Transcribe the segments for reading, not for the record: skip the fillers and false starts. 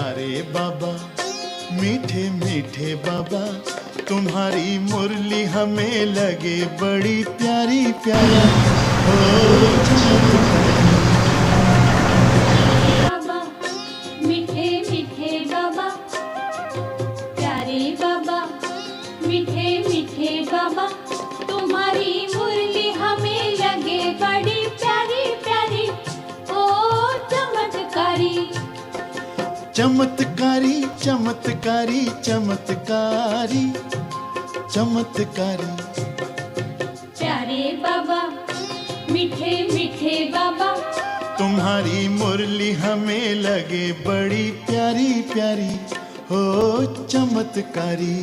प्यारे बाबा, मीठे मीठे बाबा, तुम्हारी मुरली हमें लगे बड़ी प्यारी प्यारी। हो बाबा, मीठे मीठे बाबा, प्यारे बाबा, मीठे मीठे बाबा, तुम्हारी मुरली हमें लगे बड़ी प्यारी प्यारी। ओ चमत्कारी चमत्कारी चमत्कारी चमत्कारी चमत्कारी। प्यारे बाबा, मीठे मीठे बाबा, तुम्हारी मुरली हमें लगे बड़ी प्यारी प्यारी। हो चमत्कारी।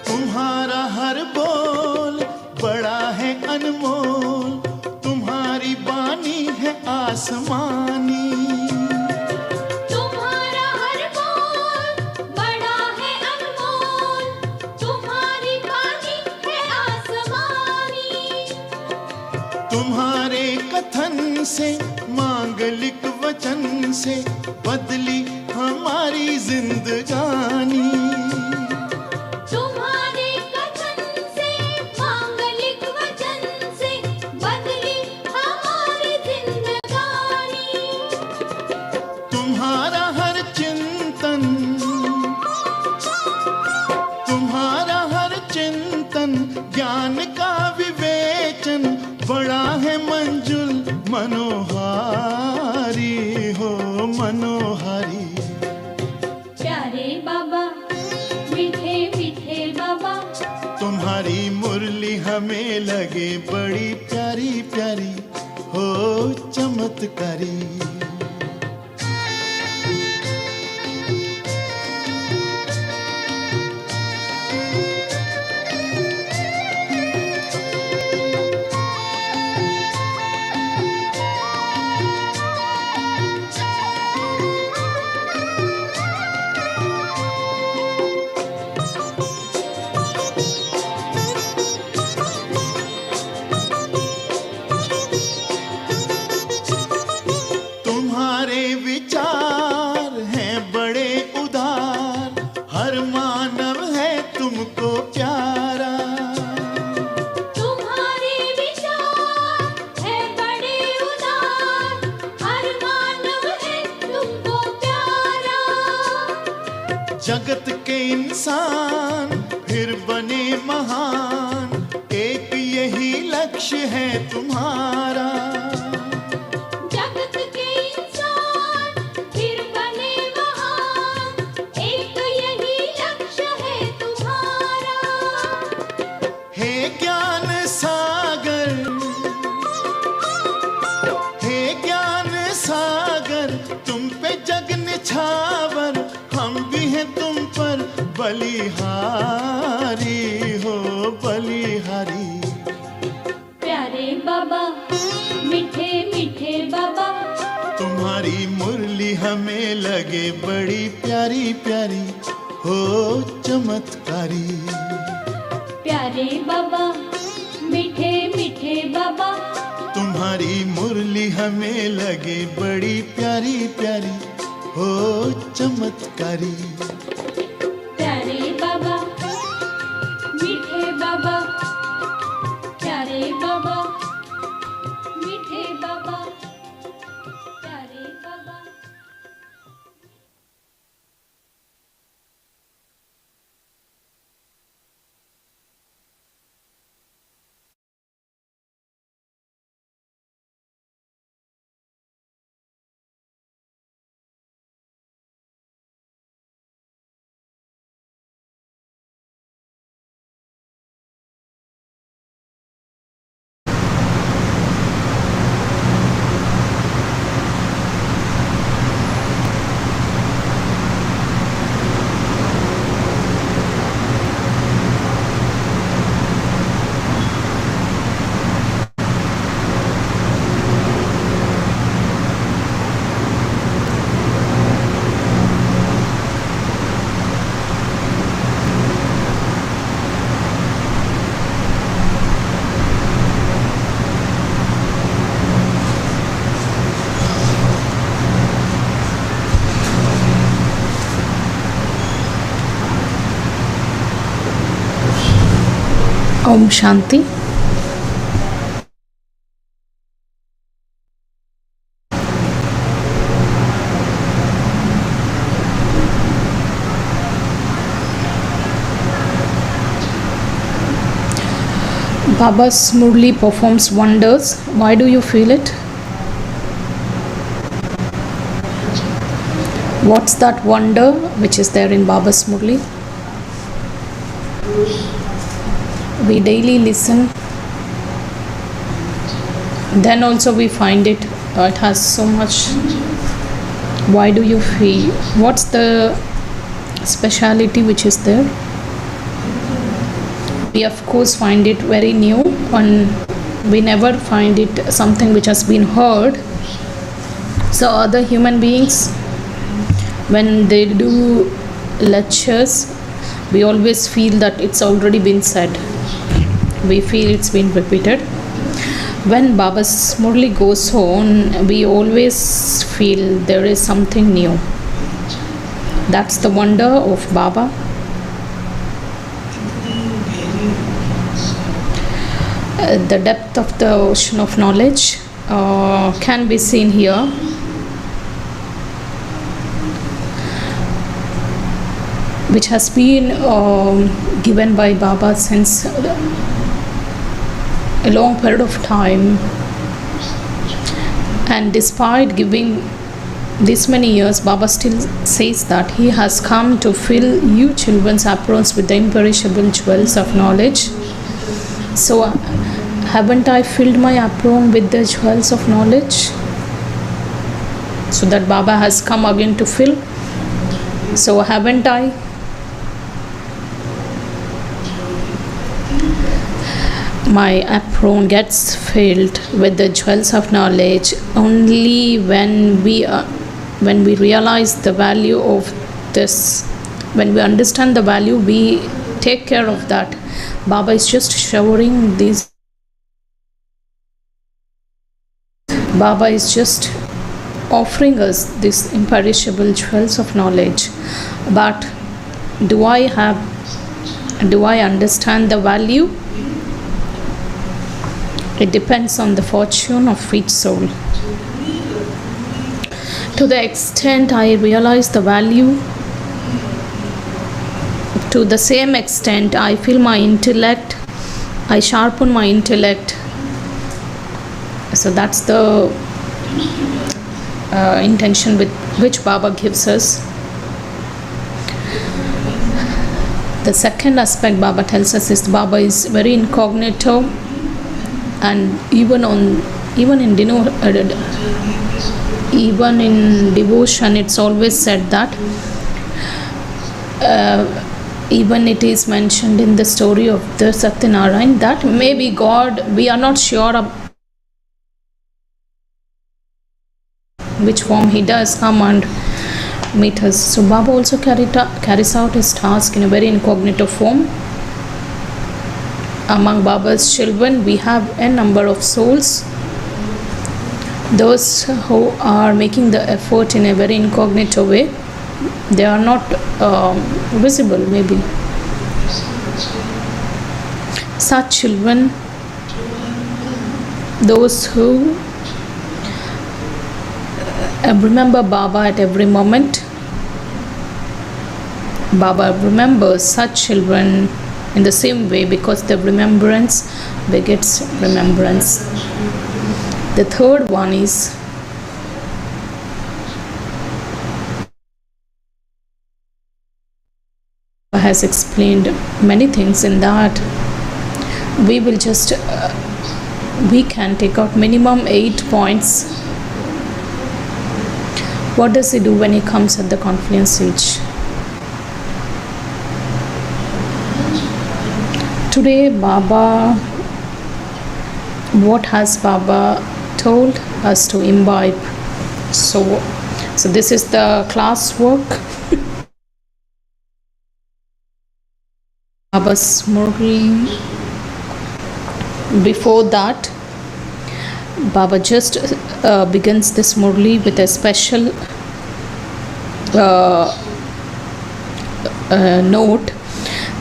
तुम्हारा हर बोल बड़ा है अनमोल, तुम्हारी बानी है आसमानी। तुम्हारा हर बोल बड़ा है अनमोल, तुम्हारी बानी है आसमानी। तुम्हारे कथन से, मांगलिक वचन से बदली हमारी जिंदगानी। तुम्हारे कथन से, मांगलिक वचन से बदली हमारी जिंदगानी। तुम्हारा हर चिंतन, तुम्हारा हर चिंतन ज्ञान का विवेचन बड़ा है मंजुल मनोहारी। हो मनोहारी। प्यारे बाबा, मीठे मीठे बाबा, तुम्हारी मुरली हमें लगे बड़ी प्यारी प्यारी। हो चमत्कारी। तुम्हारे विचार हैं बड़े उदार, हर मानव है तुमको प्यारा। तुम्हारे विचार है बड़े उदार, हर मानव है तुमको प्यारा। जगत के इंसान फिर बने महान, एक यही लक्ष्य है तुम्हारा। जगत के इंसान फिर बने महान, एक यही लक्ष्य है तुम्हारा। हे ज्ञान सागर, हे ज्ञान सागर, तुम पे जग निछावर, हम भी हैं तुम पर बलिहारी। हो बलिहारी। प्यारे बाबा, मीठे मीठे बाबा, तुम्हारी मुरली हमें लगे बड़ी प्यारी प्यारी। हो चमत्कारी। प्यारे बाबा, मीठे मीठे बाबा, तुम्हारी मुरली हमें लगे बड़ी प्यारी प्यारी। हो चमत्कारी। प्यारे बाबा, मीठे बाबा, प्यारे बाबा, मीठे बाबा, प्यारे बाबा। Om Shanti. Baba's Murli performs wonders. Why do you feel it? What's that wonder which is there in Baba's Murli? We daily listen, then also we find it has so much. Why do you feel? What's the speciality which is there? We of course find it very new, and we never find it something which has been heard. So other human beings, when they do lectures, we always feel that it's already been said. We feel it's been repeated. When Baba's Murli goes on, we always feel there is something new. That's the wonder of Baba. The depth of the ocean of knowledge can be seen here. Which has been given by Baba since a long period of time, and despite giving this many years, Baba still says that he has come to fill you children's aprons with the imperishable jewels of knowledge. So haven't I filled my apron with the jewels of knowledge? So that Baba has come again to fill. So haven't I? My apron gets filled with the jewels of knowledge only when we realize the value of this. When we understand the value, we take care of that. Baba is just showering these. Baba is just offering us these imperishable jewels of knowledge. But do I understand the value? It depends on the fortune of each soul. To the extent I realize the value, to the same extent I feel my intellect, I sharpen my intellect. So that's the intention with which Baba gives us. The second aspect Baba tells us is Baba is very incognito. And even in devotion, it's always said that even it is mentioned in the story of the Satyanarayan that maybe God, we are not sure of which form he does come and meet us. So Baba also carries out his task in a very incognito form. Among Baba's children, we have a number of souls. Those who are making the effort in a very incognito way, they are not visible maybe. Such children, those who remember Baba at every moment, Baba remembers such children in the same way, because the remembrance begets remembrance. The third one is has explained many things in that. We will just we can take out minimum 8 points. What does he do when he comes at the confluence age? Today, Baba, what has Baba told us to imbibe? So this is the class work. Baba's Murli. Before that, Baba just begins this Murli with a special note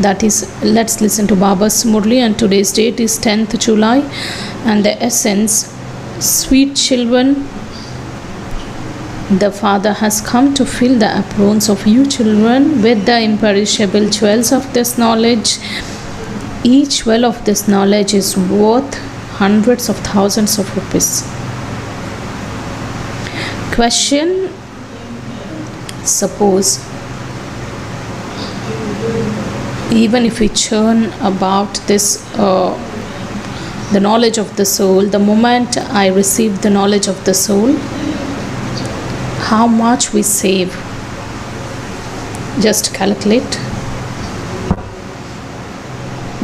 That is, let's listen to Baba's Murli, and today's date is 10th July, and the essence, sweet children, the Father has come to fill the aprons of you children with the imperishable jewels of this knowledge. Each well of this knowledge is worth hundreds of thousands of rupees. Question: suppose even if we churn about this, the knowledge of the soul, the moment I receive the knowledge of the soul, how much we save? Just calculate.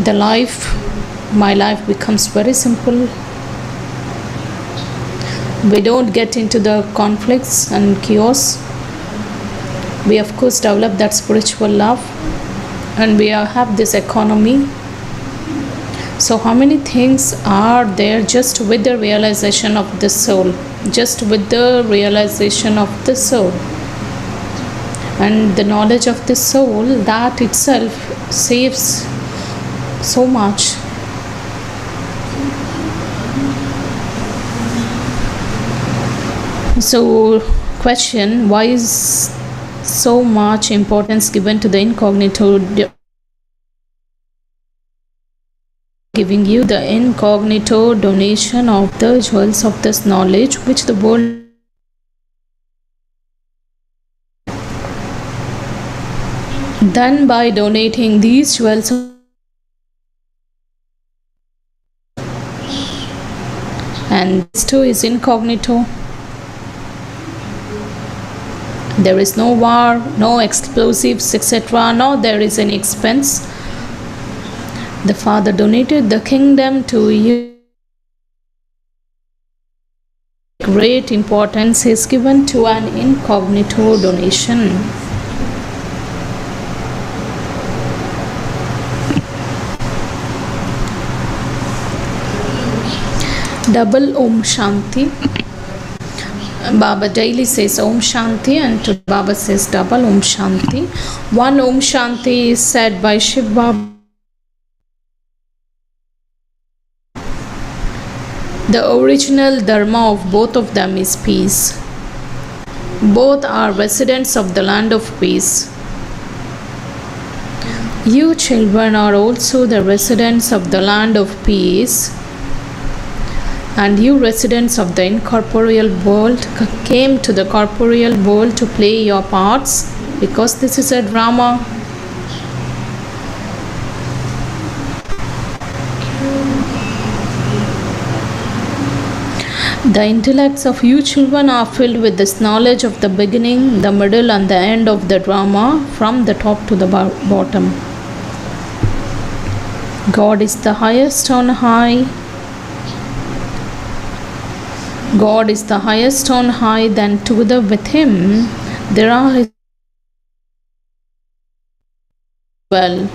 The life, my life becomes very simple. We don't get into the conflicts and chaos. We of course develop that spiritual love, and we have this economy. So how many things are there just with the realization of the soul, just with the realization of the soul, and the knowledge of the soul, that itself saves so much. So question: why is so much importance given to the incognito, giving you the incognito donation of the jewels of this knowledge which the world then by donating these jewels and this too is incognito. There is no war, no explosives, etc. No, there is any expense. The Father donated the kingdom to you. Great importance is given to an incognito donation. Double Om Shanti. Baba daily says Om Shanti, and today Baba says double Om Shanti. One Om Shanti is said by Shiv Baba. The original dharma of both of them is peace. Both are residents of the land of peace. You children are also the residents of the land of peace. And you residents of the incorporeal world came to the corporeal world to play your parts, because this is a drama. The intellects of you children are filled with this knowledge of the beginning, the middle and the end of the drama, from the top to the bottom. God is the highest on high. God is the highest on high, then together with Him there are His well.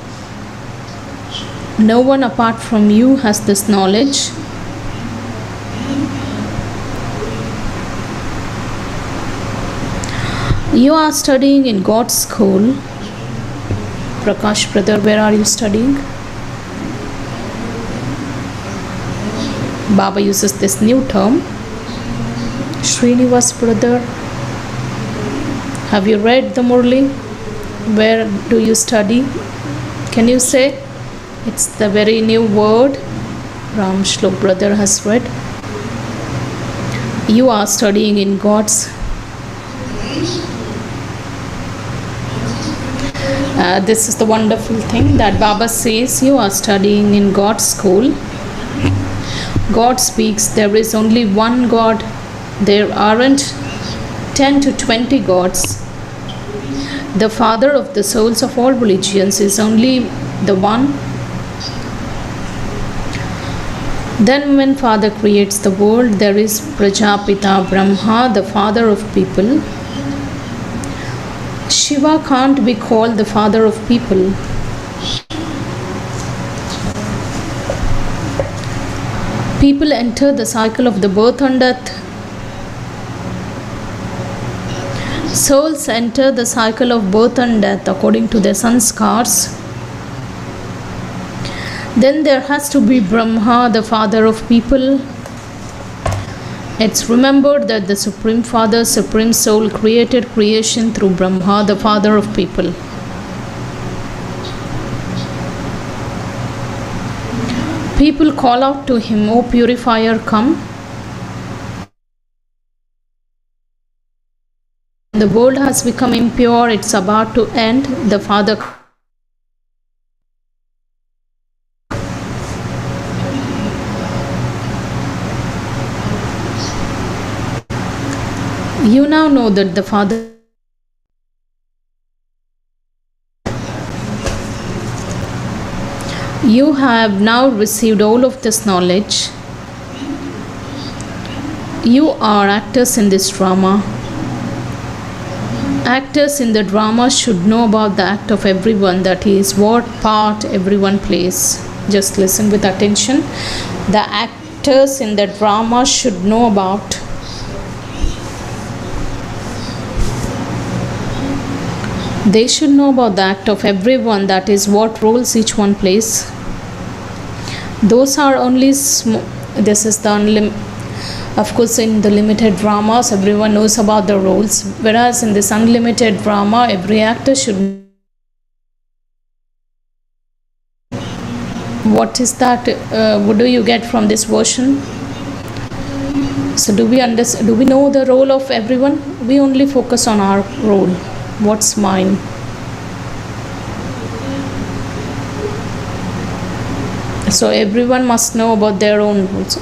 No one apart from you has this knowledge. You are studying in God's school. Prakash brother, where are you studying? Baba uses this new term. Srinivas brother, have you read the Murli? Where do you study? Can you say? It's the very new word Ram Shlok brother has read. You are studying in God's. This is the wonderful thing that Baba says, you are studying in God's school. God speaks, there is only one God. There aren't 10 to 20 gods. The Father of the souls of all religions is only the one. Then when Father creates the world, there is Prajapita Brahma, the father of people. Shiva can't be called the father of people. People enter the cycle of the birth and death. Souls enter the cycle of birth and death according to their sanskars. Then there has to be Brahma, the father of people. It's remembered that the Supreme Father, Supreme Soul created creation through Brahma, the father of people. People call out to him, "O purifier, come." The world has become impure, it's about to end. The Father You now know that the Father You have now received all of this knowledge. You are actors in this drama. Actors in the drama should know about the act of everyone, that is, what part everyone plays. Just listen with attention. The actors in the drama should know about They should know about the act of everyone, that is, what roles each one plays. Those are only this is the of course, in the limited dramas, everyone knows about the roles, whereas in this unlimited drama, every actor should. What is that? What do you get from this version? So, do we know the role of everyone? We only focus on our role. What's mine? So everyone must know about their own roles.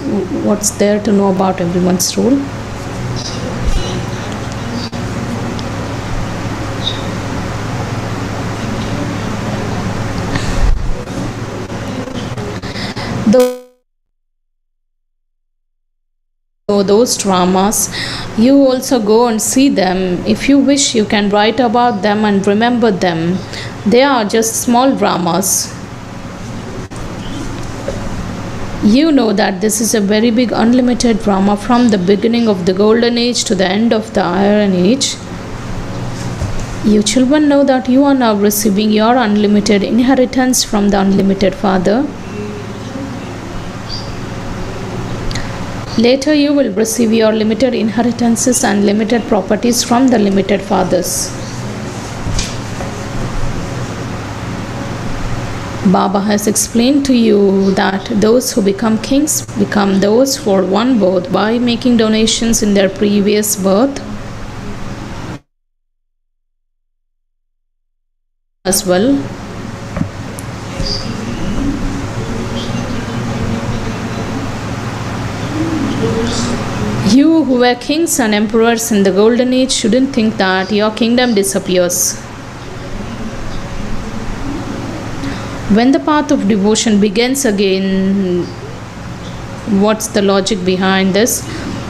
What's there to know about everyone's role? Those dramas, you also go and see them. If you wish, you can write about them and remember them. They are just small dramas. You know that this is a very big unlimited drama from the beginning of the golden age to the end of the iron age. You children know that you are now receiving your unlimited inheritance from the unlimited Father. Later you will receive your limited inheritances and limited properties from the limited fathers. Baba has explained to you that those who become kings become those for one birth by making donations in their previous birth as well. You who were kings and emperors in the golden age shouldn't think that your kingdom disappears. When the path of devotion begins again, what's the logic behind this?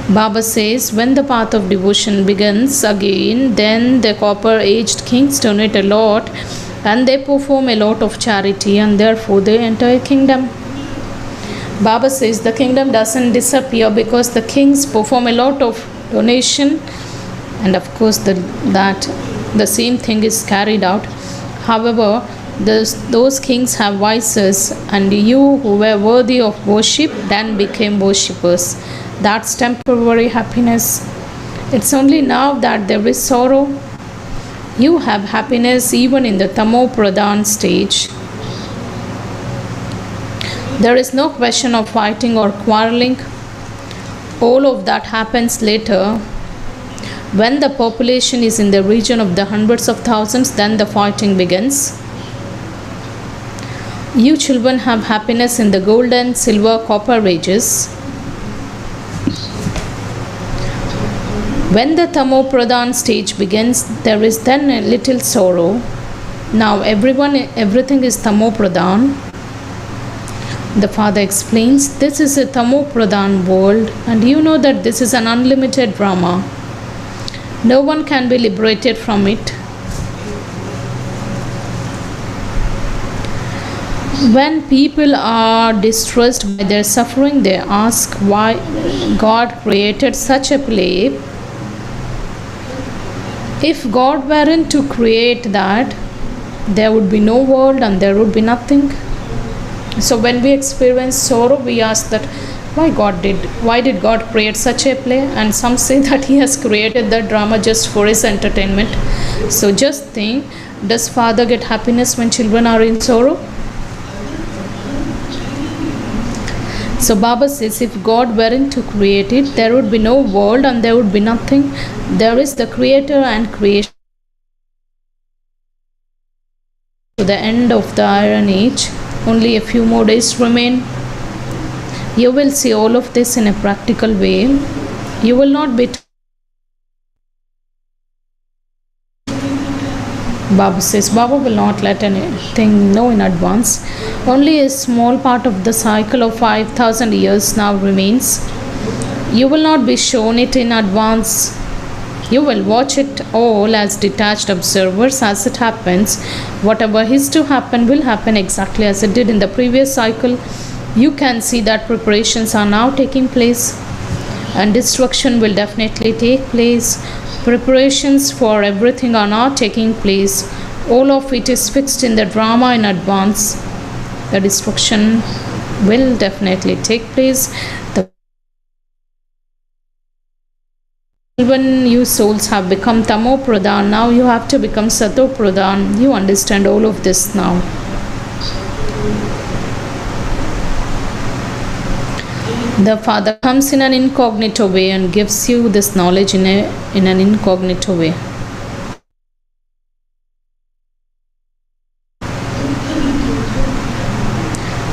Baba says, when the path of devotion begins again, then the copper-aged kings donate a lot and they perform a lot of charity, and therefore they enter a kingdom. Baba says the kingdom doesn't disappear because the kings perform a lot of donation, and of course the same thing is carried out. However, those kings have vices, and you who were worthy of worship then became worshippers. That's temporary happiness. It's only now that there is sorrow. You have happiness even in the Tamo Pradhan stage. There is no question of fighting or quarreling. All of that happens later. When the population is in the region of the hundreds of thousands, then the fighting begins. You children have happiness in the golden, silver, copper ages. When the Tamo Pradhan stage begins, there is then a little sorrow. Now everything is Tamo Pradhan. The Father explains, this is a Tamo Pradhan world, and you know that this is an unlimited drama. No one can be liberated from it. When people are distressed by their suffering, they ask why God created such a play. If God weren't to create that, there would be no world and there would be nothing. So when we experience sorrow, we ask that why did God create such a play? And some say that He has created the drama just for His entertainment. So just think, does Father get happiness when children are in sorrow? So Baba says, if God weren't to create it, there would be no world and there would be nothing. There is the Creator and creation. To the end of the Iron Age, only a few more days remain. You will see all of this in a practical way. You will not be. Baba says, Baba will not let anything know in advance. Only a small part of the cycle of 5,000 years now remains. You will not be shown it in advance. You will watch it all as detached observers as it happens. Whatever is to happen will happen exactly as it did in the previous cycle. You can see that preparations are now taking place and destruction will definitely take place. Preparations for everything are now taking place. All of it is fixed in the drama in advance. The destruction will definitely take place. When you souls have become Tamo Pradhan, now you have to become Sato Pradhan. You understand all of this now. The Father comes in an incognito way and gives you this knowledge in an incognito way.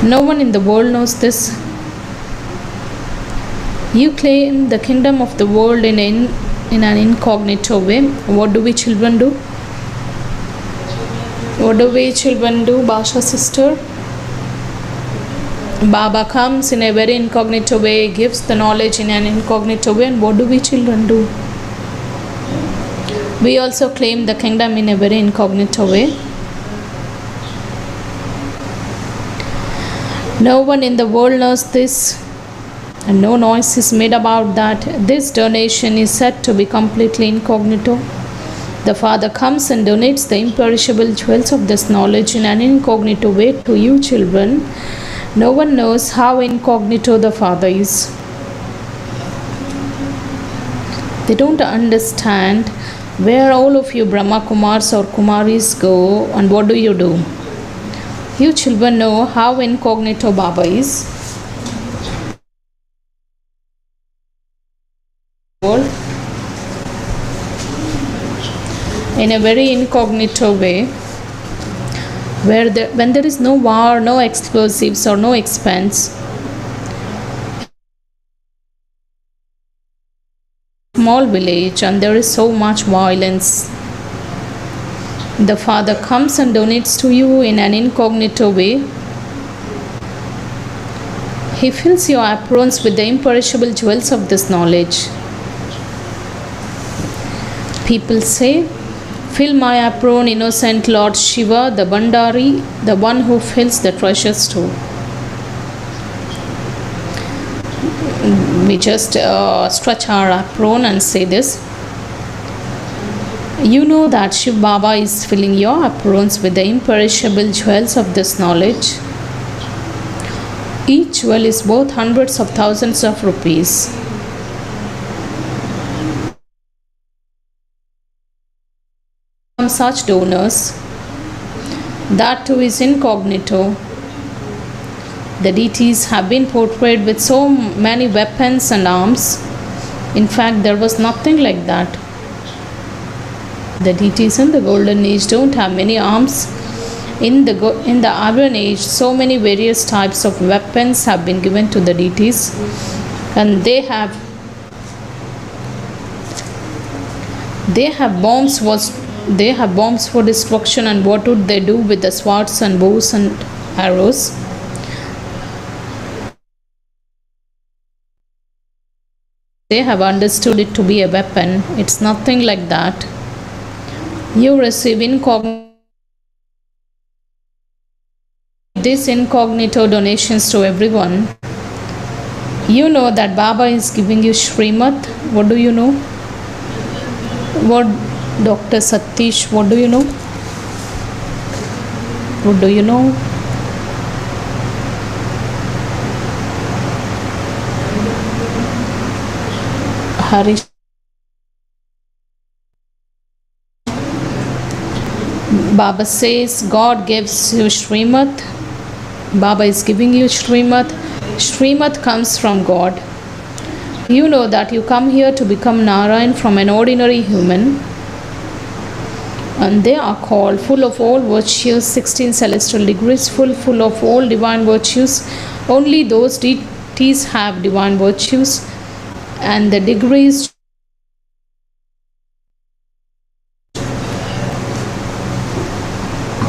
No one in the world knows this. You claim the kingdom of the world in an incognito way. What do we children do? What do we children do, Basha sister? Baba comes in a very incognito way, gives the knowledge in an incognito way, and what do we children do? We also claim the kingdom in a very incognito way. No one in the world knows this, and no noise is made about that. This donation is said to be completely incognito. The Father comes and donates the imperishable jewels of this knowledge in an incognito way to you children. No one knows how incognito the Father is. They don't understand where all of you Brahma Kumars or Kumaris go and what do. You children know how incognito Baba is. In a very incognito way, when there is no war, no explosives or no expense, small village and there is so much violence, the Father comes and donates to you in an incognito way. He fills your aprons with the imperishable jewels of this knowledge. People say, fill my apron, innocent Lord Shiva, the Bandari, the one who fills the treasure store. We just stretch our apron and say this. You know that Shiv Baba is filling your aprons with the imperishable jewels of this knowledge. Each jewel is worth hundreds of thousands of rupees. Such donors, that too is incognito. The deities have been portrayed with so many weapons and arms. In fact, there was nothing like that. The deities in the golden age don't have many arms. In the Iron age, so many various types of weapons have been given to the deities, and they have bombs for destruction. And what would they do with the swords and bows and arrows? They have understood it to be a weapon. It's nothing like that. You receive incognito donations to everyone. You know that Baba is giving you Srimad. What do you know? What, Dr. Satish, what do you know? What do you know? Harish. Baba says God gives you Srimad. Baba is giving you Srimad. Srimad comes from God. You know that you come here to become Narayan from an ordinary human. And they are called full of all virtues, 16 celestial degrees, full of all divine virtues. Only those deities have divine virtues. And the degrees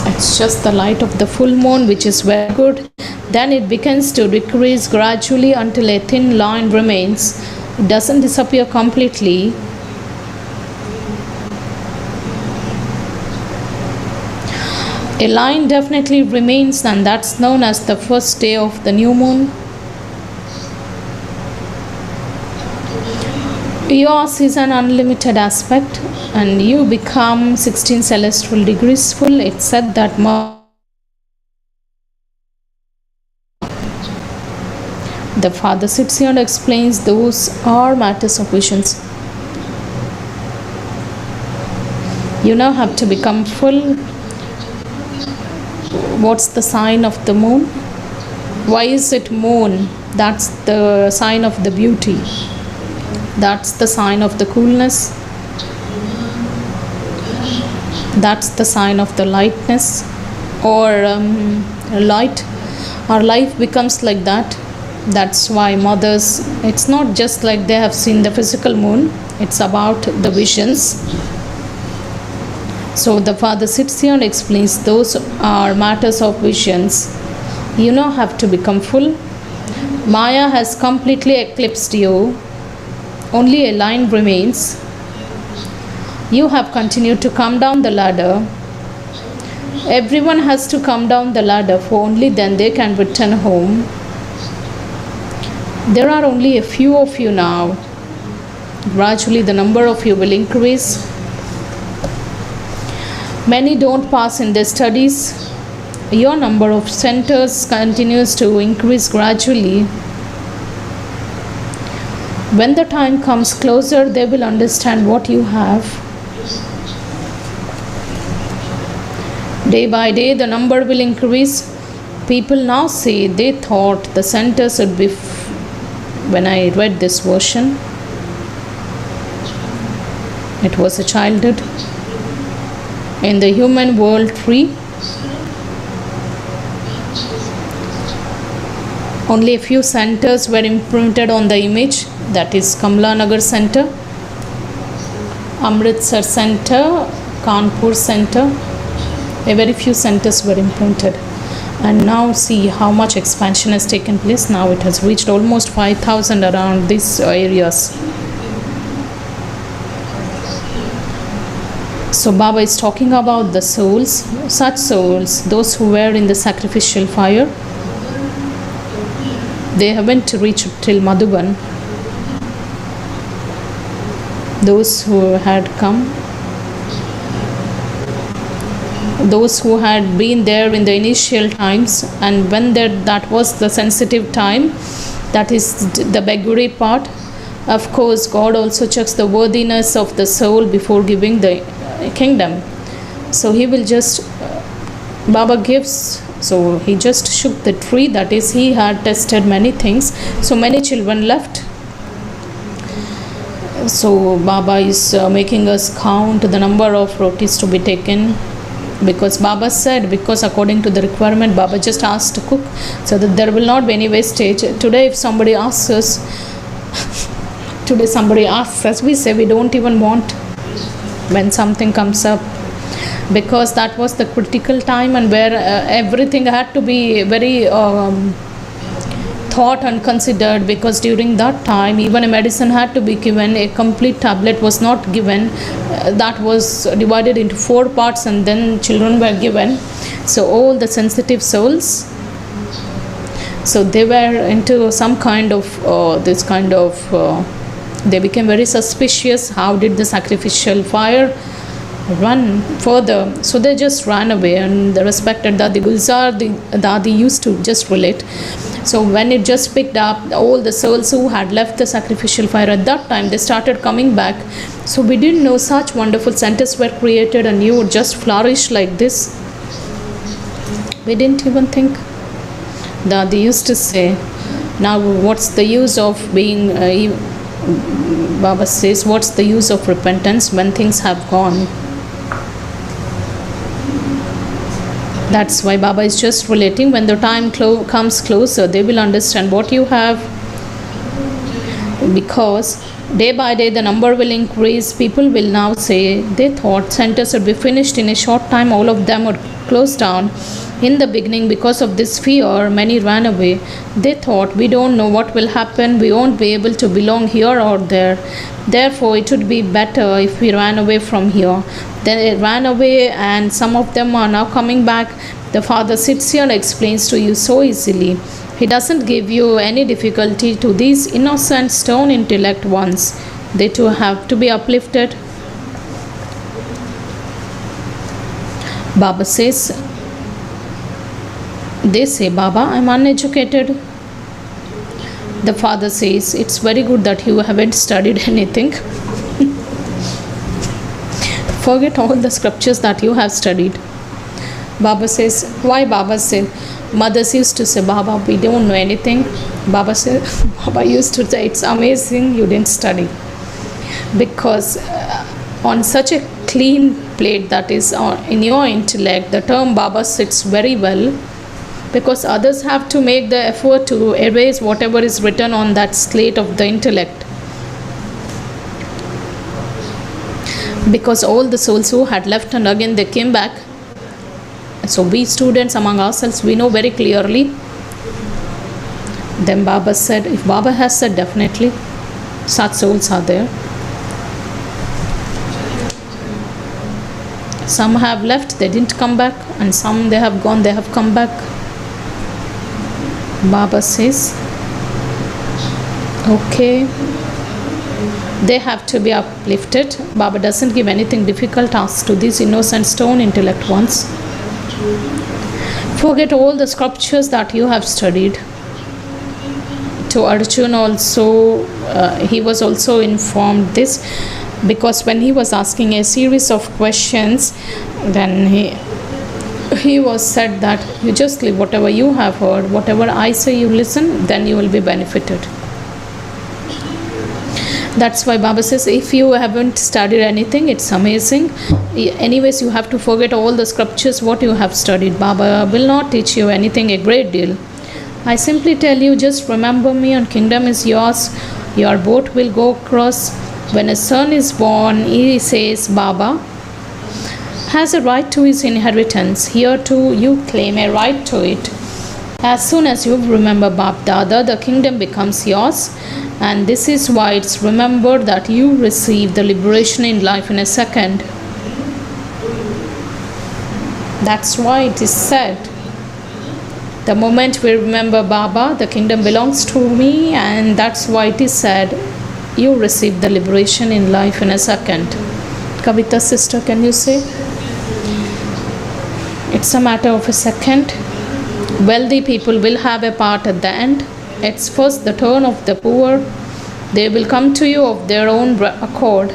it's just the light of the full moon, which is very good. Then it begins to decrease gradually until a thin line remains. It doesn't disappear completely. A line definitely remains, and that's known as the first day of the new moon. Yours is an unlimited aspect, and you become 16 celestial degrees full. It's said that the Father sits here and explains those are matters of visions. You now have to become full. What's the sign of the moon? Why is it moon? That's the sign of the beauty. That's the sign of the coolness. That's the sign of the lightness or light. Our life becomes like that. That's why mothers, it's not just like they have seen the physical moon, it's about the visions. So the Father sits here and explains those are matters of visions. You now have to become full. Maya has completely eclipsed you. Only a line remains. You have continued to come down the ladder. Everyone has to come down the ladder, for only then they can return home. There are only a few of you now. Gradually the number of you will increase. Many don't pass in their studies. Your number of centers continues to increase gradually. When the time comes closer, they will understand what you have. Day by day, the number will increase. People now say they thought the centers would be, when I read this version, it was a childhood. In the human world tree, only a few centers were imprinted on the image. That is Kamla Nagar Center, Amritsar Center, Kanpur Center. A very few centers were imprinted. And now see how much expansion has taken place. Now it has reached almost 5,000 around these areas. So Baba is talking about the souls, such souls, those who were in the sacrificial fire. They haven't reached till Madhuban. Those who had come, those who had been there in the initial times, and when that was the sensitive time, that is the Beguri part. Of course, God also checks the worthiness of the soul before giving the kingdom. So he will just, Baba gives, so he just shook the tree, that is he had tested many things. So many children left. So Baba is making us count the number of rotis to be taken, because Baba said, because according to the requirement, Baba just asked to cook so that there will not be any wastage. Today if somebody asks us, we say we don't even want when something comes up, because that was the critical time, and where everything had to be very thought and considered, because during that time even a medicine had to be given. A complete tablet was not given. That was divided into 4 parts, and then children were given. So all the sensitive souls, so they were into some kind of they became very suspicious. How did the sacrificial fire run further? So they just ran away, and the respected Dadi Gulzar, the Dadi used to just relate. So when it just picked up, all the souls who had left the sacrificial fire at that time, they started coming back. So we didn't know such wonderful centers were created and you would just flourish like this. We didn't even think. They used to say, now what's the use of being, Baba says, what's the use of repentance when things have gone? That's why Baba is just relating, when the time comes closer, they will understand what you have. Because day by day the number will increase. People will now say, they thought centers would be finished in a short time, all of them would close down. In the beginning, because of this fear, many ran away. They thought, we don't know what will happen, we won't be able to belong here or there. Therefore, it would be better if we ran away from here. Then they ran away, and some of them are now coming back. The Father sits here and explains to you so easily. He doesn't give you any difficulty to these innocent stone intellect ones. They too have to be uplifted. Baba says, they say, Baba, I'm uneducated. The Father says, it's very good that you haven't studied anything. Forget all the scriptures that you have studied. Baba says, why? Baba said, mothers used to say, Baba, we don't know anything. Baba said, Baba used to say, it's amazing you didn't study. Because on such a clean plate that is in your intellect, the term Baba sits very well. Because others have to make the effort to erase whatever is written on that slate of the intellect. Because all the souls who had left and again they came back. So we students among ourselves, we know very clearly. Then Baba said, if Baba has said, definitely such souls are there. Some have left, they didn't come back, and some they have gone, they have come back. Baba says, okay, they have to be uplifted. Baba doesn't give anything difficult tasks to these innocent stone intellect ones. Forget all the sculptures that you have studied. To Arjuna also, he was also informed this, because when he was asking a series of questions, then he was said that you just live whatever you have heard, whatever I say you listen, then you will be benefited. That's why Baba says, if you haven't studied anything, it's amazing. Anyways, you have to forget all the scriptures, what you have studied. Baba will not teach you anything a great deal. I simply tell you, just remember me and kingdom is yours. Your boat will go across. When a son is born, he says, Baba has a right to his inheritance. Here too, you claim a right to it. As soon as you remember Bap Dada, the kingdom becomes yours. And this is why it's remembered that you receive the liberation in life in a second. That's why it is said, the moment we remember Baba, the kingdom belongs to me, and that's why it is said, you receive the liberation in life in a second. Kavita sister, can you say? It's a matter of a second. Wealthy people will have a part at the end. It's first the turn of the poor. They will come to you of their own accord.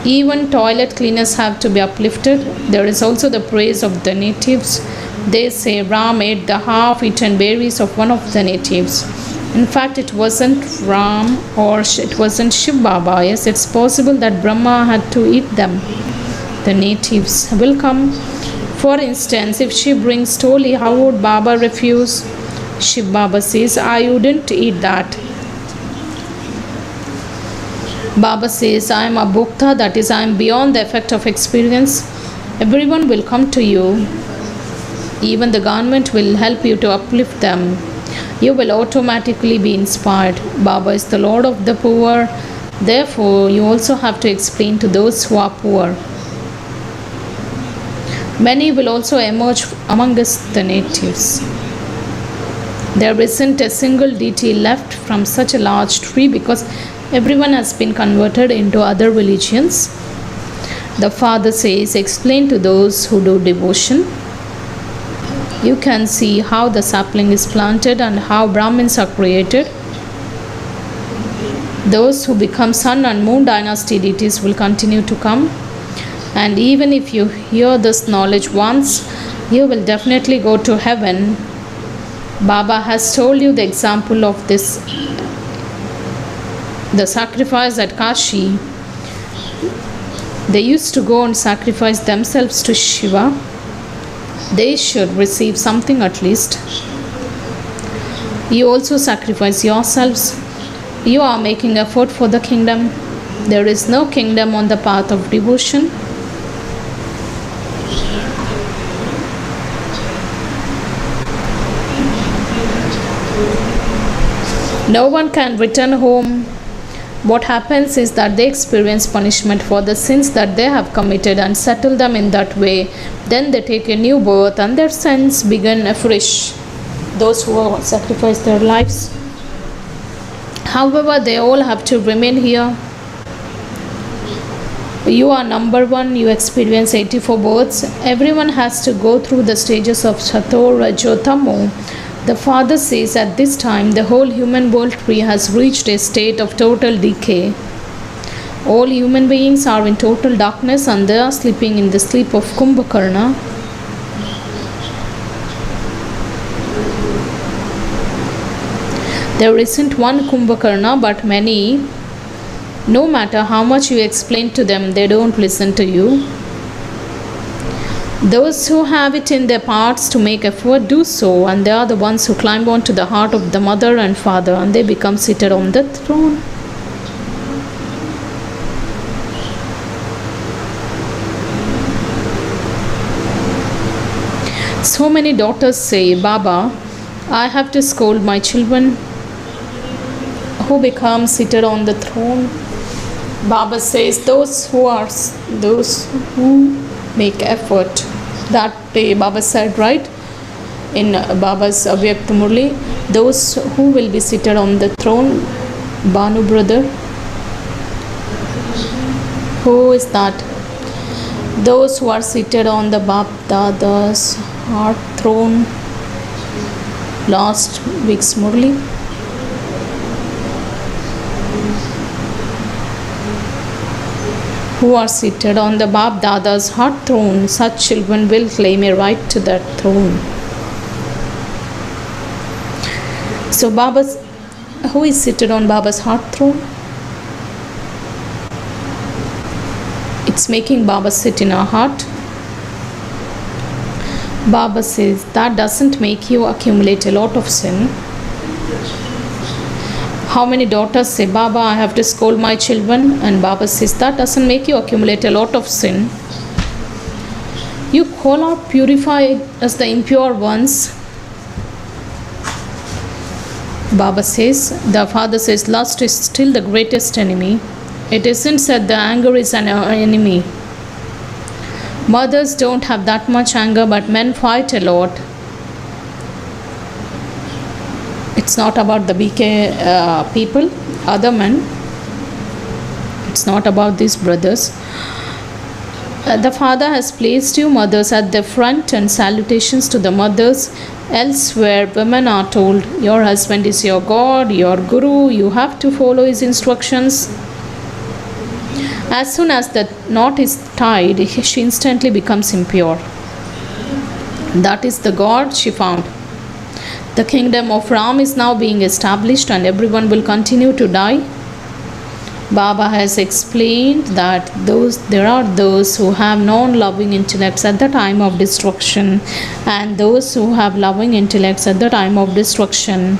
Even toilet cleaners have to be uplifted. There is also the praise of the natives. They say Ram ate the half-eaten berries of one of the natives. In fact, it wasn't Ram or it wasn't Shiv Baba. Yes, it's possible that Brahma had to eat them. The natives will come. For instance, if she brings toli, how would Baba refuse? Shiv Baba says, I wouldn't eat that. Baba says, I am a bhukta, that is, I am beyond the effect of experience. Everyone will come to you. Even the government will help you to uplift them. You will automatically be inspired. Baba is the Lord of the poor. Therefore, you also have to explain to those who are poor. Many will also emerge among us, the natives. There isn't a single deity left from such a large tree because everyone has been converted into other religions. The Father says, explain to those who do devotion. You can see how the sapling is planted and how Brahmins are created. Those who become sun and moon dynasty deities will continue to come. And even if you hear this knowledge once, you will definitely go to heaven. Baba has told you the example of this, the sacrifice at Kashi. They used to go and sacrifice themselves to Shiva. They should receive something at least. You also sacrifice yourselves. You are making effort for the kingdom. There is no kingdom on the path of devotion. No one can return home. What happens is that they experience punishment for the sins that they have committed and settle them in that way. Then they take a new birth and their sins begin afresh. Those who have sacrificed their lives. However, they all have to remain here. You are number one. You experience 84 births. Everyone has to go through the stages of Sato, Rajo, Tamo. The father says at this time the whole human world tree has reached a state of total decay. All human beings are in total darkness and they are sleeping in the sleep of Kumbhakarna. There isn't one Kumbhakarna but many. No matter how much you explain to them, they don't listen to you. Those who have it in their parts to make effort do so, and they are the ones who climb onto the heart of the mother and father and they become seated on the throne. So many daughters say, Baba, I have to scold my children who become seated on the throne. Baba says those who make effort. That day Baba said, right, in Baba's Madhuban Murli, those who will be seated on the throne. Banu brother, who is that? Those who are seated on the Bap Dada's heart throne. Last week's Murli. Who are seated on the Bap Dada's heart throne, such children will claim a right to that throne. So who is seated on Baba's heart throne? It's making Baba sit in our heart. Baba says that doesn't make you accumulate a lot of sin. How many daughters say, Baba, I have to scold my children? And Baba says, that doesn't make you accumulate a lot of sin. You call out purify as the impure ones. Baba says, the father says, lust is still the greatest enemy. It isn't said the anger is an enemy. Mothers don't have that much anger, but men fight a lot. It's not about the BK people, other men. It's not about these brothers. The father has placed you mothers at the front and salutations to the mothers. Elsewhere, women are told, your husband is your God, your guru, you have to follow his instructions. As soon as the knot is tied, she instantly becomes impure. That is the God she found. The kingdom of Ram is now being established and everyone will continue to die. Baba has explained that there are those who have non-loving intellects at the time of destruction and those who have loving intellects at the time of destruction.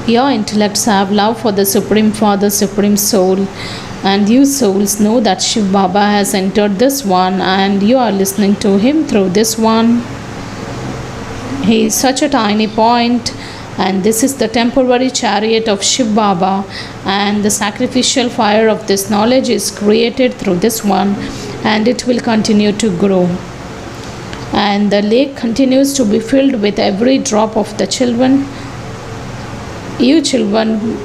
Your intellects have love for the Supreme Father, Supreme Soul, and you souls know that Shiv Baba has entered this one and you are listening to him through this one. He is such a tiny point, and this is the temporary chariot of Shiv Baba, and the sacrificial fire of this knowledge is created through this one, and it will continue to grow. And the lake continues to be filled with every drop of the children. You children,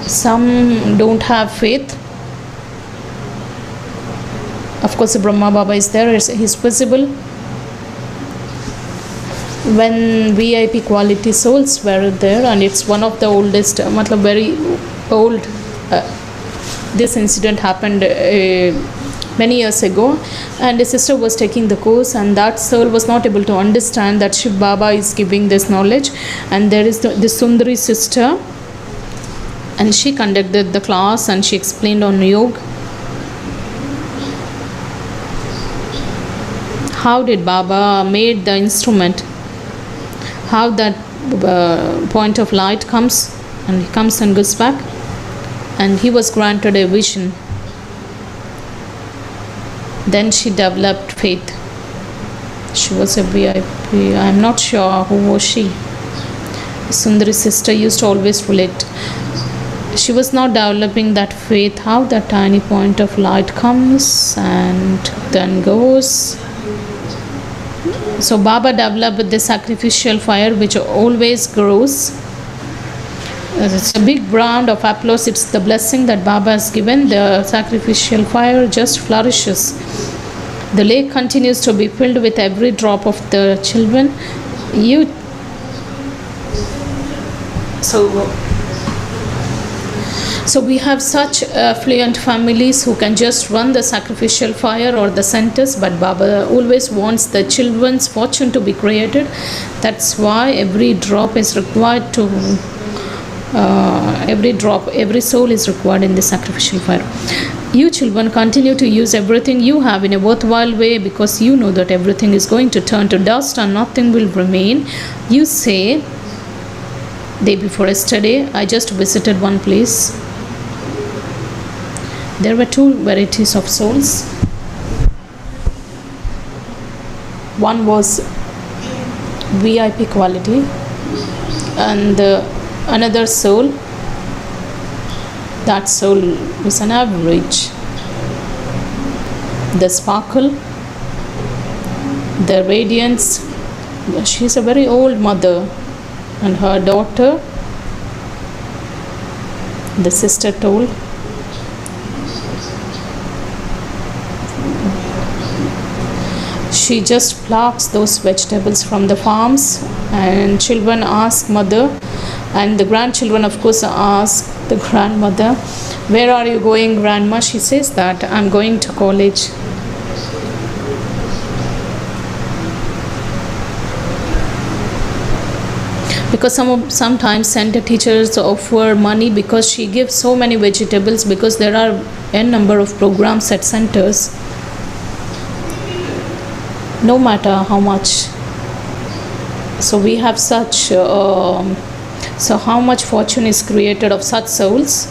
some don't have faith. Of course, Brahma Baba is there, he's visible. when VIP quality souls were there, and it's one of the oldest, matlab very old. This incident happened many years ago, and a sister was taking the course, and that soul was not able to understand that Shiv Baba is giving this knowledge, and there is the Sundari sister, and she conducted the class and she explained on yoga. How did Baba made the instrument, how that point of light comes, and he comes and goes back, and he was granted a vision. Then she developed faith. She was a VIP. I'm not sure who was she. Sundari sister used to always relate. She was not developing that faith, how that tiny point of light comes and then goes. So Baba developed the sacrificial fire which always grows. It's a big brand of applause. It's the blessing that Baba has given. The sacrificial fire just flourishes. The lake continues to be filled with every drop of the children. So we have such affluent families who can just run the sacrificial fire or the centers, but Baba always wants the children's fortune to be created. That's why every drop is required to every soul is required in the sacrificial fire. You children continue to use everything you have in a worthwhile way, because you know that everything is going to turn to dust and nothing will remain. You say, day before yesterday, I just visited one place. There were two varieties of souls. One was VIP quality, and another soul, that soul was an average. The sparkle, the radiance. She's a very old mother, and her daughter, the sister told, she just plucks those vegetables from the farms, and children ask mother, and the grandchildren of course ask the grandmother, where are you going, grandma? She says that I'm going to college. Because sometimes center teachers offer money because she gives so many vegetables, because there are n number of programs at centers, no matter how much. So we have such so how much fortune is created of such souls.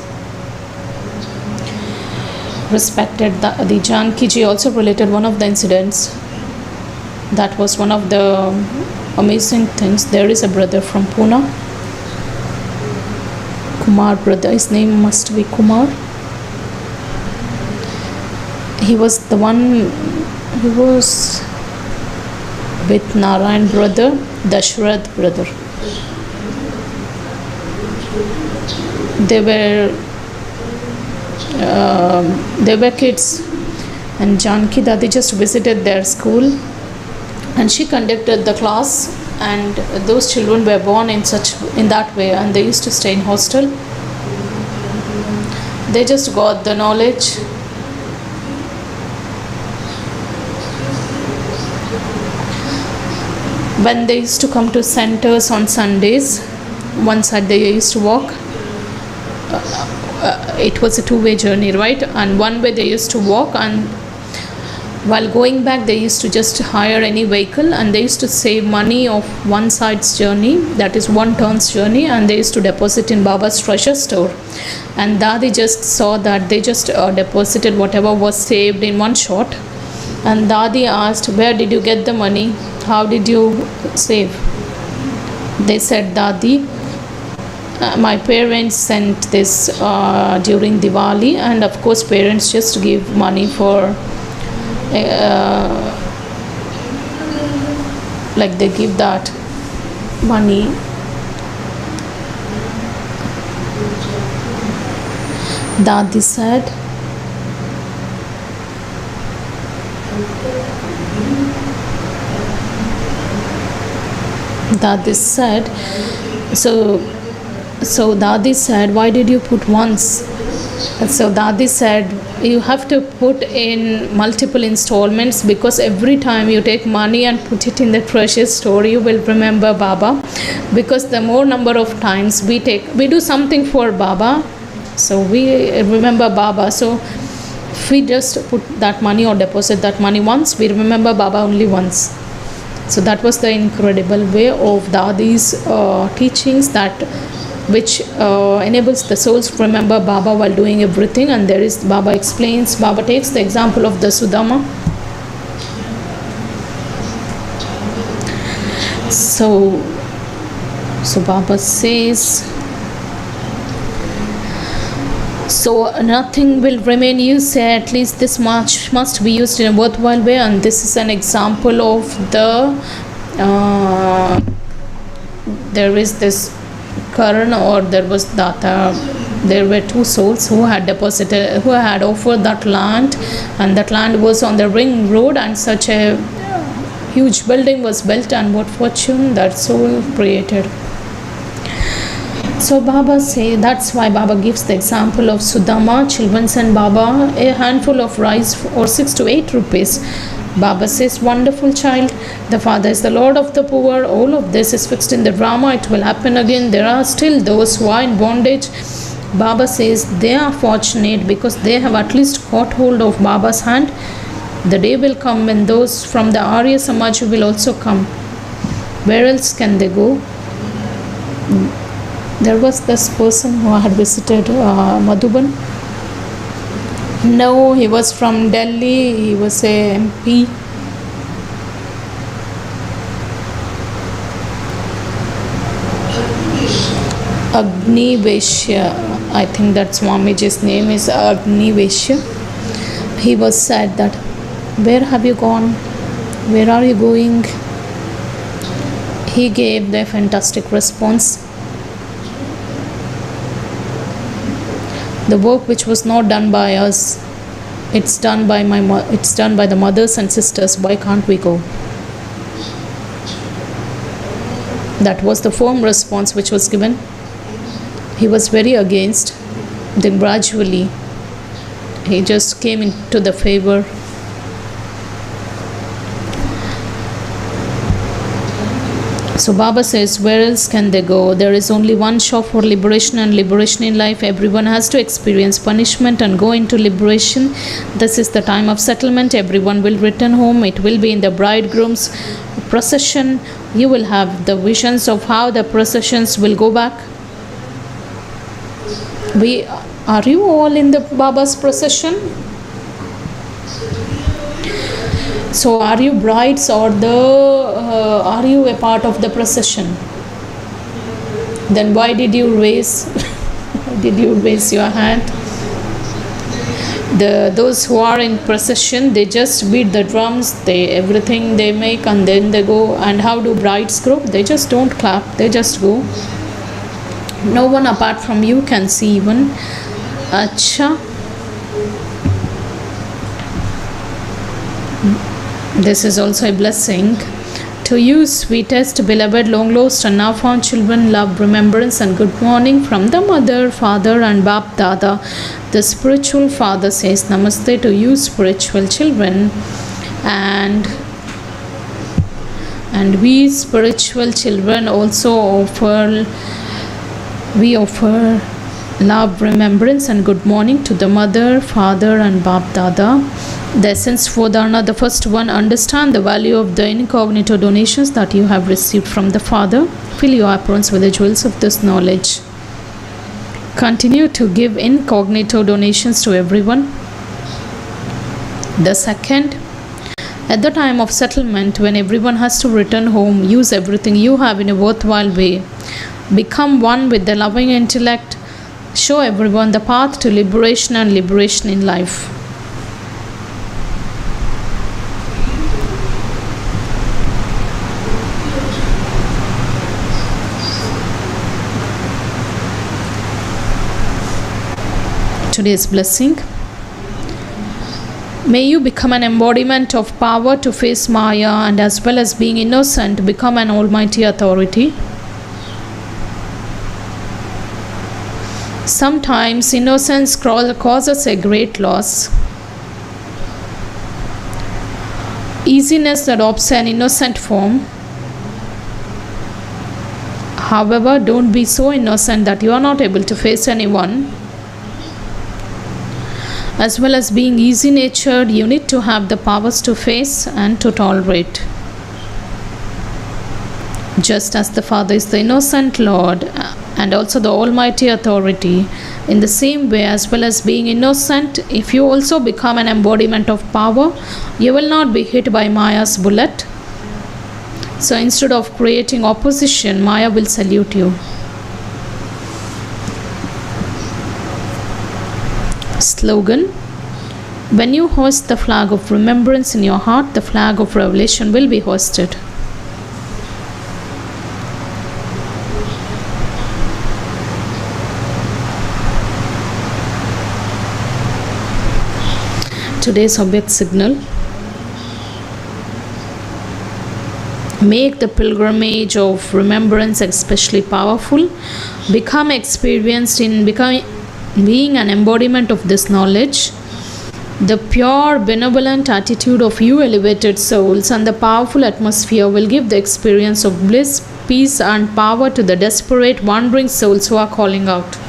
Respected the Janki ji also related one of the incidents. That was one of the amazing things. There is a brother from Pune, Kumar brother, his name must be Kumar. He was the one, he was with Narayan brother, Dashrath brother. They were kids, and Janki Dadi just visited their school, and she conducted the class, and those children were born in that way, and they used to stay in hostel. They just got the knowledge. When they used to come to centers on Sundays, one side they used to walk. It was a two-way journey, right? And one way they used to walk, and while going back they used to just hire any vehicle, and they used to save money of one side's journey, that is one turn's journey, and they used to deposit in Baba's treasure store. And Dadi just saw that they just deposited whatever was saved in one shot. And Dadi asked, where did you get the money? How did you save? They said, Dadi, my parents sent this during Diwali, and of course parents just give money for like they give that money. Dadi said, Dadi said, so Dadi said, why did you put once? So Dadi said, you have to put in multiple installments, because every time you take money and put it in the treasure store, you will remember Baba. Because the more number of times we do something for Baba, so we remember Baba. So if we just put that money or deposit that money once, we remember Baba only once. So that was the incredible way of Dadi's teachings, that which enables the souls to remember Baba while doing everything. And there is, Baba explains, Baba takes the example of the Sudama. So Baba says, so nothing will remain. You say at least this much must be used in a worthwhile way. And this is an example of the there is this Karan, or there was Data. There were two souls who had offered that land, and that land was on the ring road, and such a huge building was built, and what fortune that soul created. So Baba say, that's why Baba gives the example of Sudama. Children send Baba a handful of rice or 6 to 8 rupees. Baba says, wonderful child, the Father is the Lord of the poor. All of this is fixed in the Brahma. It will happen again. There are still those who are in bondage. Baba says they are fortunate because they have at least caught hold of Baba's hand. The day will come when those from the Arya Samaj will also come. Where else can they go? There was this person who had visited Madhuban. No, he was from Delhi. He was a MP. Agni Veshya. I think that Swamiji's name is Agni Veshya. He was said that, where have you gone? Where are you going? He gave the fantastic response. The work which was not done by us, it's done by the mothers and sisters. Why can't we go? That was the firm response which was given. He was very against. Then gradually he just came into the favor. So Baba says, where else can they go? There is only one shop for liberation and liberation in life. Everyone has to experience punishment and go into liberation. This is the time of settlement. Everyone will return home. It will be in the bridegroom's procession. You will have the visions of how the processions will go back. Are you all in the Baba's procession? So are you brides, or are you a part of the procession? Then why did you raise your hand? Those who are in procession, they just beat the drums, everything they make, and then they go. And how do brides go? They just don't clap, they just go. No one apart from you can see even. Acha. This is also a blessing. To you, sweetest, beloved, long lost and now found children, love, remembrance and good morning from the mother, father and Bap Dada. The spiritual father says namaste to you, spiritual children. And we spiritual children also offer love, remembrance and good morning to the mother, father and Bap Dada. The essence for Dharna, the first one, understand the value of the incognito donations that you have received from the Father. Fill your aprons with the jewels of this knowledge. Continue to give incognito donations to everyone. The second, at the time of settlement, when everyone has to return home, use everything you have in a worthwhile way. Become one with the loving intellect. Show everyone the path to liberation and liberation in life. Today's blessing. May you become an embodiment of power to face Maya, and as well as being innocent, become an almighty authority. Sometimes innocence causes a great loss. Easiness adopts an innocent form. However, don't be so innocent that you are not able to face anyone. As well as being easy natured, you need to have the powers to face and to tolerate. Just as the Father is the innocent Lord and also the almighty authority, in the same way, as well as being innocent, if you also become an embodiment of power, you will not be hit by Maya's bullet. So instead of creating opposition, Maya will salute you. Slogan: when you hoist the flag of remembrance in your heart, the flag of revelation will be hoisted. Today's object signal: make the pilgrimage of remembrance especially powerful. Become experienced in being an embodiment of this knowledge. The pure, benevolent attitude of you elevated souls and the powerful atmosphere will give the experience of bliss, peace, and power to the desperate, wandering souls who are calling out.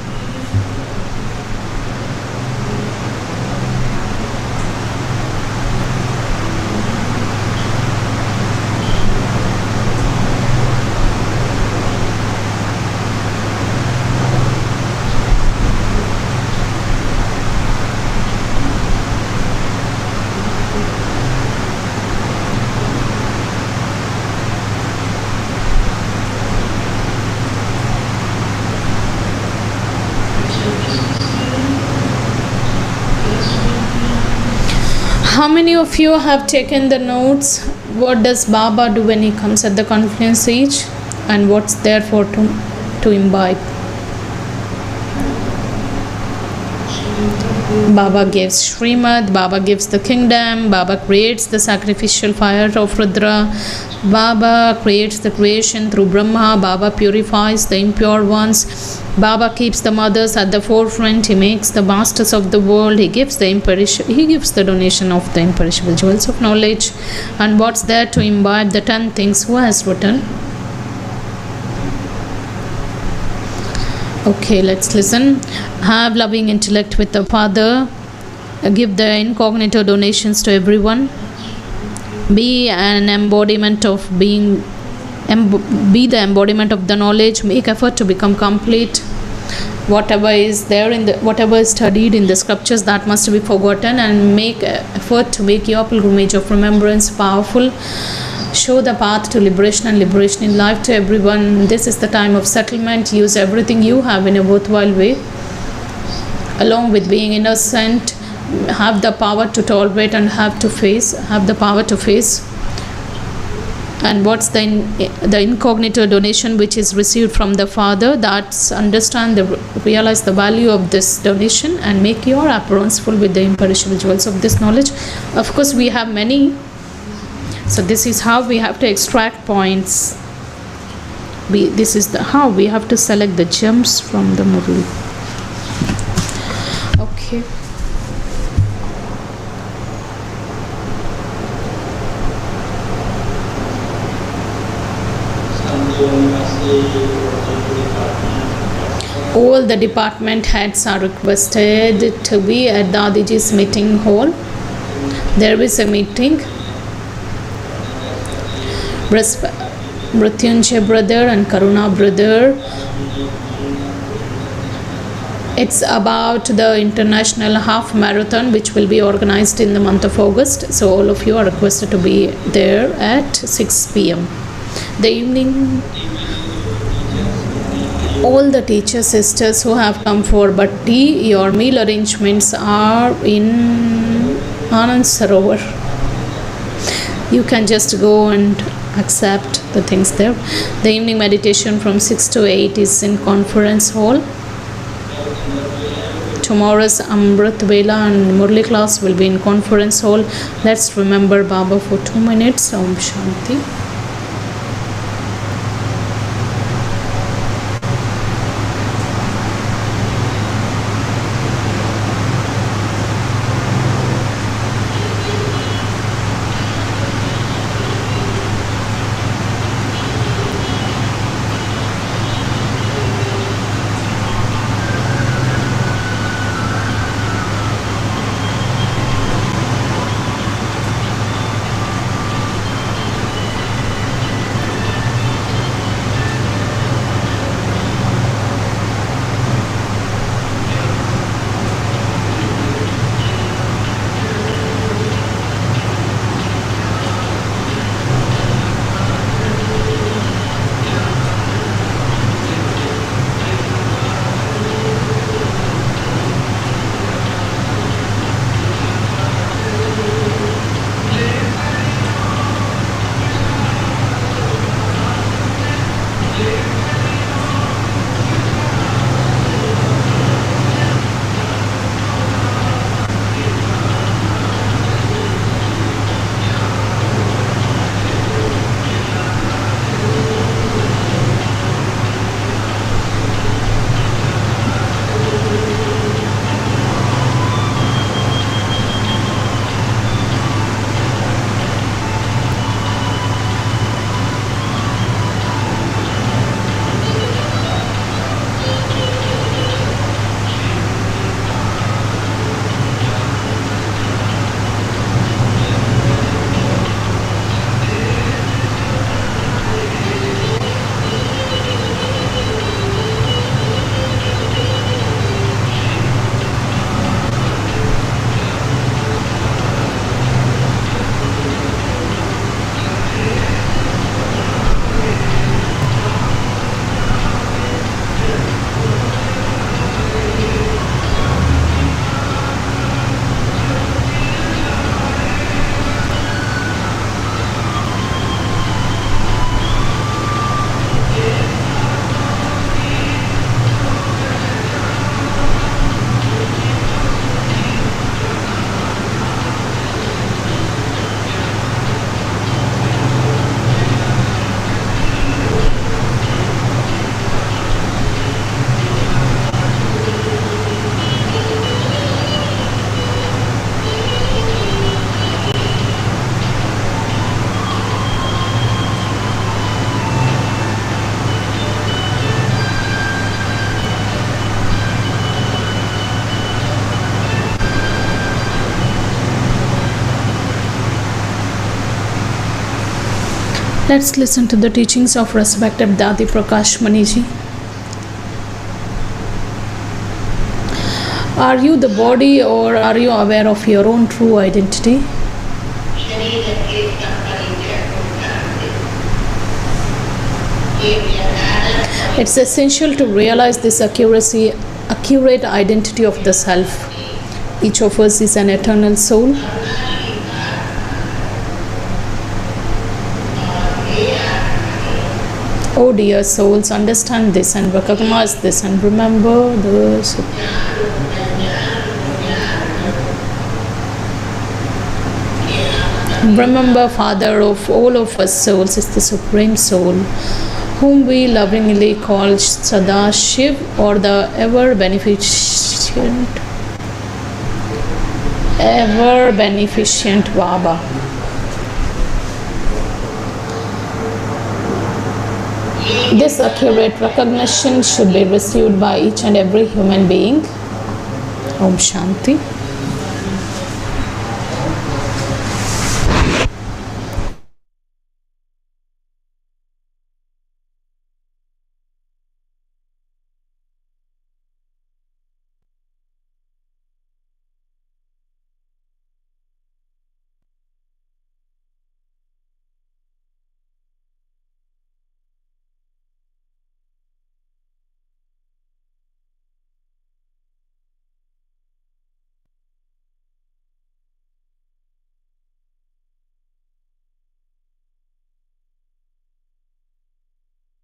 How many of you have taken the notes? What does Baba do when he comes at the confluence age, and what's there for to imbibe? Baba gives Srimad, Baba gives the kingdom, Baba creates the sacrificial fire of Rudra, Baba creates the creation through Brahma, Baba purifies the impure ones, Baba keeps the mothers at the forefront, he makes the masters of the world, he gives the donation of the imperishable jewels of knowledge. And what's there to imbibe? The 10 things. Who has written? Okay, let's listen. Have loving intellect with the Father. Give the incognito donations to everyone. Be an embodiment of be the embodiment of the knowledge. Make effort to become complete. Whatever is there whatever is studied in the scriptures, that must be forgotten, and make effort to make your pilgrimage of remembrance powerful. Show the path to liberation and liberation in life to everyone. This is the time of settlement. Use everything you have in a worthwhile way. Along with being innocent, have the power to tolerate and have the power to face. And what's the incognito donation which is received from the Father? That's realize the value of this donation and make your aprons full with the imperishable jewels of this knowledge. Of course, we have many. So this is how we have to extract points. This is how we have to select the gems from the Murli. Okay. All the department heads are requested to be at Dadiji's meeting hall. There is a meeting. Mrityunjay brother and Karuna brother. It's about the international half marathon which will be organized in the month of August. So all of you are requested to be there at 6 p.m. The evening. All the teacher sisters who have come for Bhatti, your meal arrangements are in Anand Sarovar. You can just go and accept the things there. The evening meditation from 6 to 8 is in conference hall. Tomorrow's Amrit Vela and Murli class will be in conference hall. Let's remember Baba for 2 minutes. Om Shanti. Let's listen to the teachings of respected Dadi Prakash Maniji. Are you the body or are you aware of your own true identity? It's essential to realize this accurate identity of the self. Each of us is an eternal soul. Oh dear souls, understand this and recognize this and remember this. Remember, Father of all of us souls is the Supreme Soul, whom we lovingly call Sada Shiv, or the ever beneficent Baba. This accurate recognition should be received by each and every human being. Om Shanti.